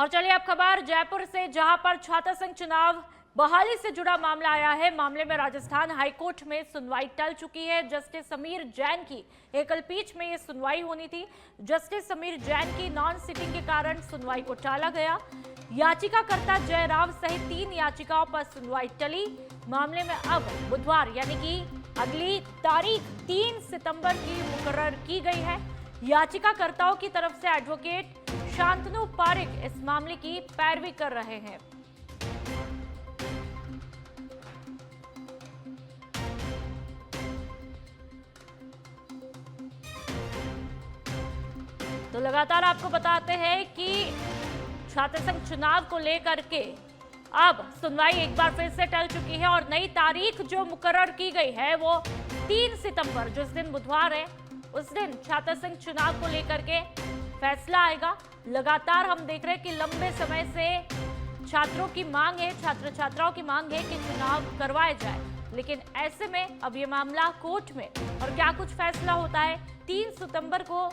और चलिए अब खबर जयपुर से, जहां पर छात्र संघ चुनाव बहाली से जुड़ा मामला आया है। मामले में राजस्थान हाईकोर्ट में सुनवाई टल चुकी है। जस्टिस समीर जैन की एकल पीठ में ये सुनवाई होनी थी। जस्टिस समीर जैन की नॉन सिटिंग के कारण सुनवाई को टाला गया। याचिकाकर्ता जयराव सहित 3 याचिकाओं पर सुनवाई टली। मामले में अब बुधवार यानी कि अगली तारीख 3 सितंबर की मुकर्रर की गई है। याचिकाकर्ताओं की तरफ से एडवोकेट शांतनु पारिक इस मामले की पैरवी कर रहे हैं। तो लगातार आपको बताते हैं कि छात्र संघ चुनाव को लेकर के अब सुनवाई एक बार फिर से टल चुकी है और नई तारीख जो मुकर्रर की गई है वो 3 सितंबर, जिस दिन बुधवार है, उस दिन छात्र संघ चुनाव को लेकर के फैसला आएगा। लगातार हम देख रहे हैं कि लंबे समय से छात्रों की मांग है, छात्र छात्राओं की मांग है कि चुनाव करवाए जाए, लेकिन ऐसे में अब ये मामला कोर्ट में, और क्या कुछ फैसला होता है 3 सितंबर को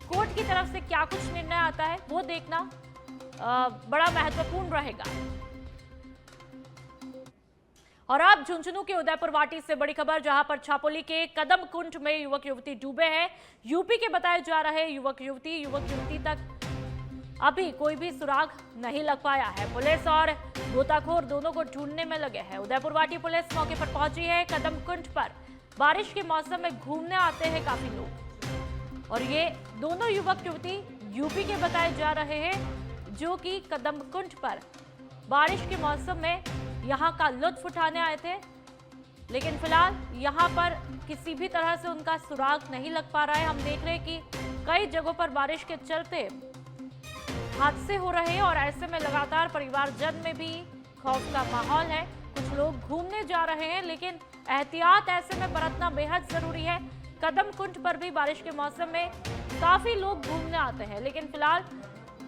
कोर्ट की तरफ से क्या कुछ निर्णय आता है वो देखना बड़ा महत्वपूर्ण रहेगा। और अब झुंझुनू के उदयपुर वाटी से बड़ी खबर, जहां पर छापोली के कदम कुंड में युवक युवती डूबे हैं। यूपी के बताए जा रहे युवक युवती तक अभी कोई भी सुराग नहीं लग पाया है। पुलिस और गोताखोर दोनों को ढूंढने में लगे हैं। उदयपुर वाटी पुलिस मौके पर पहुंची है। कदम कुंड पर बारिश के मौसम में घूमने आते हैं काफी लोग, और ये दोनों युवक युवती यूपी के बताए जा रहे हैं, जो कि कदम कुंड पर बारिश के मौसम में यहाँ का लुत्फ उठाने आए थे। लेकिन फिलहाल यहाँ पर किसी भी तरह से उनका सुराग नहीं लग पा रहा है। हम देख रहे हैं कि कई जगहों पर बारिश के चलते हादसे हो रहे हैं और ऐसे में लगातार परिवारजन में भी खौफ का माहौल है। कुछ लोग घूमने जा रहे हैं, लेकिन एहतियात ऐसे में बरतना बेहद जरूरी है। कदम कुंड पर भी बारिश के मौसम में काफी लोग घूमने आते हैं, लेकिन फिलहाल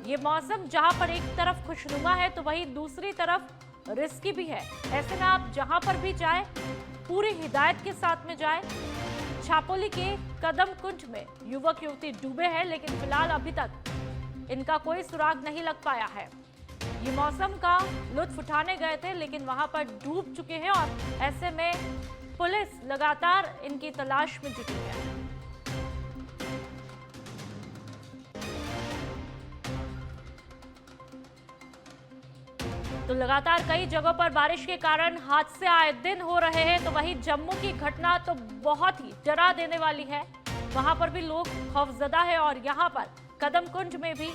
ये मौसम जहां पर एक तरफ खुशनुमा है तो वहीं दूसरी तरफ रिस्की भी है। ऐसे में आप जहां पर भी जाएं पूरी हिदायत के साथ में जाएं। छापोली के कदम कुंड में युवक युवती डूबे हैं, लेकिन फिलहाल अभी तक इनका कोई सुराग नहीं लग पाया है। ये मौसम का लुत्फ उठाने गए थे, लेकिन वहां पर डूब चुके हैं और ऐसे में पुलिस लगातार इनकी तलाश में जुटी है। तो लगातार कई जगहों पर बारिश के कारण हादसे आए दिन हो रहे हैं। तो वहीं जम्मू की घटना तो बहुत ही डरा देने वाली है। वहां पर भी लोग खौफजदा है और यहाँ पर कदम कुंड में भी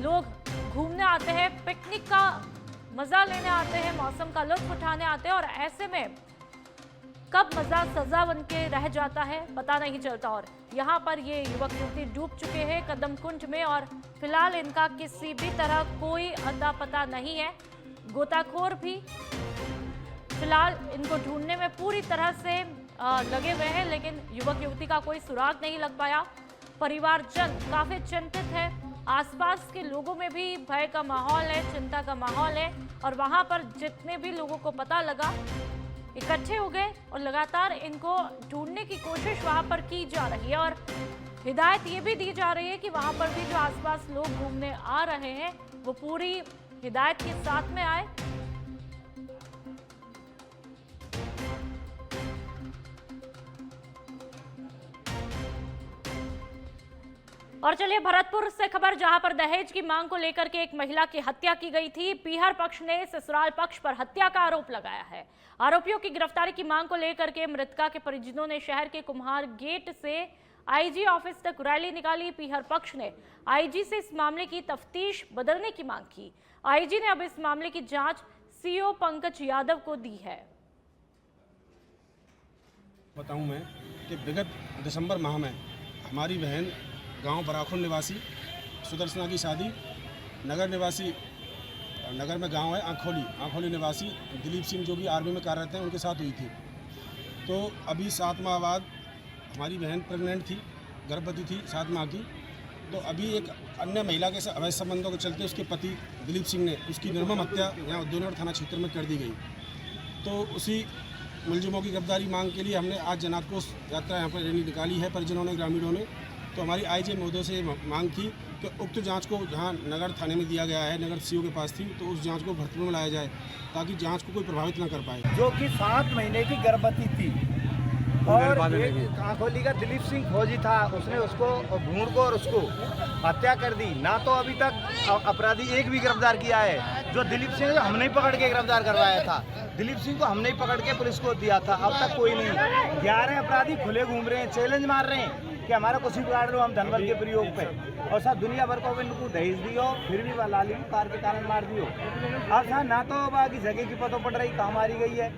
लोग घूमने आते हैं, पिकनिक का मजा लेने आते हैं, मौसम का लुत्फ उठाने आते हैं, और ऐसे में कब मजा सजा बन के रह जाता है पता नहीं चलता। और यहाँ पर ये युवक युवती डूब चुके हैं कदम कुंड में और फिलहाल इनका किसी भी तरह कोई अता पता नहीं है। गोताखोर भी फिलहाल इनको ढूंढने में पूरी तरह से लगे हुए हैं, लेकिन युवक युवती का कोई सुराग नहीं लग पाया। परिवारजन काफी चिंतित है। आसपास के लोगों में भी भय का माहौल है, चिंता का माहौल है, और वहां पर जितने भी लोगों को पता लगा इकट्ठे हो गए और लगातार इनको ढूंढने की कोशिश वहां पर की जा रही है। और हिदायत ये भी दी जा रही है कि वहां पर भी जो आसपास लोग घूमने आ रहे हैं वो पूरी हिदायत के साथ में आए। और चलिए भरतपुर से खबर, जहां पर दहेज की मांग को लेकर के एक महिला की हत्या की गई थी। पीहर पक्ष ने ससुराल पक्ष पर हत्या का आरोप लगाया है। आरोपियों की गिरफ्तारी की मांग को लेकर के मृतका के परिजनों ने शहर के कुम्हार गेट से आईजी ऑफिस तक रैली निकाली। पीहर पक्ष ने आईजी से इस मामले की तफ्तीश बदलने की मांग की। आईजी ने अब इस मामले की जांच सीओ पंकज यादव को दी है। बताऊं मैं कि विगत दिसंबर माह में हमारी बहन गांव बराखुल निवासी सुदर्शना की शादी नगर में गांव है आंखोली निवासी दिलीप सिंह, जो कि आर्मी में कार्यरत हैं, उनके साथ हुई थी। तो अभी 7 माह बाद हमारी बहन प्रेग्नेंट थी, गर्भवती थी 7 माह की। तो अभी एक अन्य महिला के अवैध संबंधों के चलते उसके पति दिलीप सिंह ने उसकी निर्मम हत्या यहाँ उद्योगनगर थाना क्षेत्र में कर दी गई। तो उसी मुलजिमों की गिरफ्तारी मांग के लिए हमने आज जनाक्रोश यात्रा यहाँ पर रैली निकाली है परिजनों ने, ग्रामीणों ने। तो हमारी आईजी महोदय से मांग की कि उक्त जांच को जहां नगर थाने में दिया गया है, नगर सीओ के पास थी, तो उस जांच को भरतपुर में लाया जाए ताकि जांच को कोई प्रभावित न कर पाए। जो कि 7 महीने की गर्भवती थी और एक आंखोली का दिलीप सिंह फौजी था, उसने उसको भूड़ को और उसको हत्या कर दी। ना तो अभी तक अपराधी एक भी गिरफ्तार किया है। जो दिलीप सिंह हमने ही पकड़ के गिरफ्तार करवाया था, दिलीप सिंह को हमने ही पकड़ के पुलिस को दिया था, अब तक कोई नहीं। 11 अपराधी खुले घूम रहे हैं, चैलेंज मार रहे हैं कि हमारा कुछ भी बिगाड़ लो हम धनबल के प्रयोग पे, और सब दुनिया भर को इनको दहेज दियो, फिर भी लाली कार के कारण मार दियो। अब सर ना तो बाकी जगह की पतो पड़ रही कहाँ मारी गई है।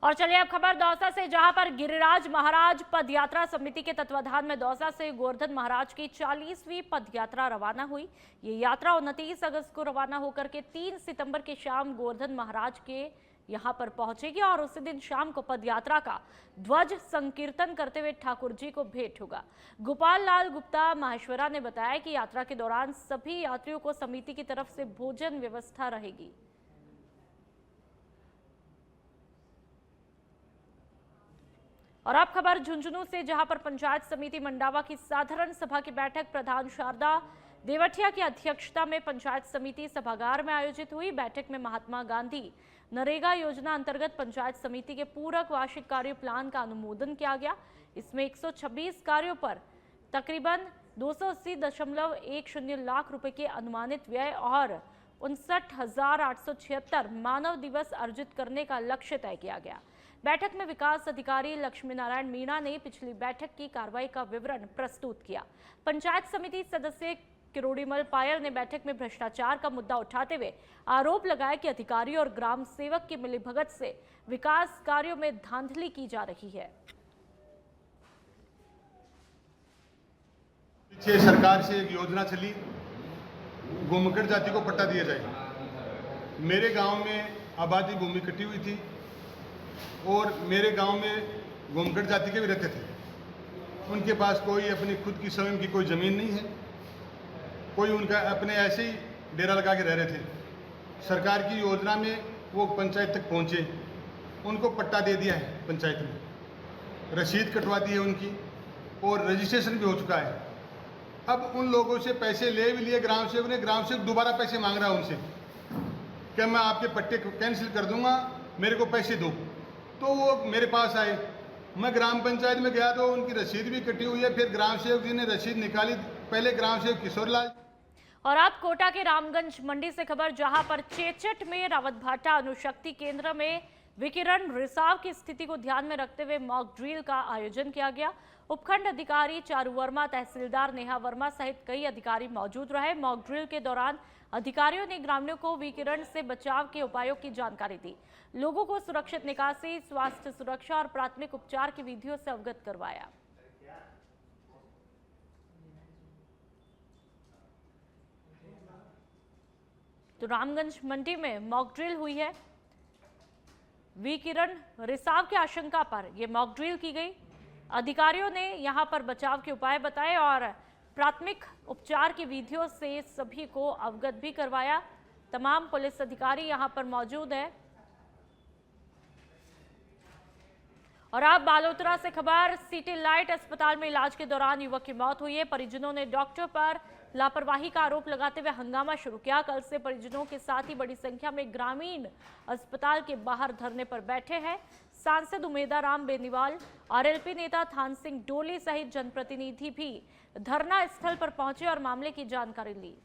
और चलिए अब खबर दौसा से, जहां पर गिरिराज महाराज पदयात्रा समिति के तत्वाधान में दौसा से गोवर्धन महाराज की 40वीं पदयात्रा रवाना हुई। ये यात्रा 29 अगस्त को रवाना होकर के 3 सितंबर की शाम गोवर्धन महाराज के यहां पर पहुंचेगी और उसी दिन शाम को पदयात्रा का ध्वज संकीर्तन करते हुए ठाकुर जी को भेंट होगा। गोपाल लाल गुप्ता माहेश्वरा ने बताया कि यात्रा के दौरान सभी यात्रियों को समिति की तरफ से भोजन व्यवस्था रहेगी। और अब खबर झुंझुनू से, जहां पर पंचायत समिति मंडावा की साधारण सभा की बैठक प्रधान शारदा देवटिया की अध्यक्षता में पंचायत समिति सभागार में आयोजित हुई। बैठक में महात्मा गांधी नरेगा योजना अंतर्गत पंचायत समिति के पूरक वार्षिक कार्य प्लान का अनुमोदन किया गया। इसमें 126 कार्यों पर तकरीबन 280.10 लाख रुपए के अनुमानित व्यय और 59,876 मानव दिवस अर्जित करने का लक्ष्य तय किया गया। बैठक में विकास अधिकारी लक्ष्मी नारायण मीणा ने पिछली बैठक की कार्रवाई का विवरण प्रस्तुत किया। पंचायत समिति सदस्य किरोड़ीमल पायल ने बैठक में भ्रष्टाचार का मुद्दा उठाते हुए आरोप लगाया कि अधिकारी और ग्राम सेवक की मिलीभगत से विकास कार्यों में धांधली की जा रही है। पीछे सरकार से एक योजना चली, गोमकड़ जाति को पट्टा दिया जाए। मेरे गांव में आबादी भूमि कटी हुई थी और मेरे गांव में गोमकड़ जाति के भी रहते थे। उनके पास कोई अपनी खुद की स्वयं की कोई ज़मीन नहीं है, कोई उनका अपने ऐसे ही डेरा लगा के रह रहे थे। सरकार की योजना में वो पंचायत तक पहुंचे, उनको पट्टा दे दिया है पंचायत में, रसीद कटवा दी है उनकी और रजिस्ट्रेशन भी हो चुका है। अब उन लोगों से पैसे ले भी लिए ग्राम सेवक ने, ग्राम सेवक दोबारा पैसे मांग रहा है उनसे कि मैं आपके पट्टे को कैंसिल कर दूंगा, मेरे को पैसे दो। तो वो मेरे पास आए, मैं ग्राम पंचायत में गया तो उनकी रसीद भी कटी हुई है। फिर ग्राम सेवक जी ने रसीद निकाली, पहले ग्राम सेवक किशोरलाल। और अब कोटा के रामगंज मंडी से खबर, जहां पर चेचट में रावतभाटा अणुशक्ति केंद्र में विकिरण रिसाव की स्थिति को ध्यान में रखते हुए मॉक ड्रिल का आयोजन किया गया। उपखंड अधिकारी चारू वर्मा, तहसीलदार नेहा वर्मा सहित कई अधिकारी मौजूद रहे। मॉक ड्रिल के दौरान अधिकारियों ने ग्रामीणों को विकिरण से बचाव के उपायों की जानकारी दी, लोगों को सुरक्षित निकासी, स्वास्थ्य सुरक्षा और प्राथमिक उपचार की विधियों से अवगत करवाया। तो रामगंज मंडी में मॉक ड्रिल हुई है। विकिरण रिसाव की आशंका पर यह मॉक ड्रिल की गई। अधिकारियों ने यहां पर बचाव के उपाय बताए और प्राथमिक उपचार की विधियों से सभी को अवगत भी करवाया। तमाम पुलिस अधिकारी यहां पर मौजूद है। और अब बालोतरा से खबर, सिटी लाइट अस्पताल में इलाज के दौरान युवक की मौत हुई है। परिजनों ने डॉक्टर पर लापरवाही का आरोप लगाते हुए हंगामा शुरू किया। कल से परिजनों के साथ ही बड़ी संख्या में ग्रामीण अस्पताल के बाहर धरने पर बैठे हैं। सांसद उमेदाराम बेनीवाल, आरएलपी नेता थान सिंह डोली सहित जनप्रतिनिधि भी धरना स्थल पर पहुंचे और मामले की जानकारी ली।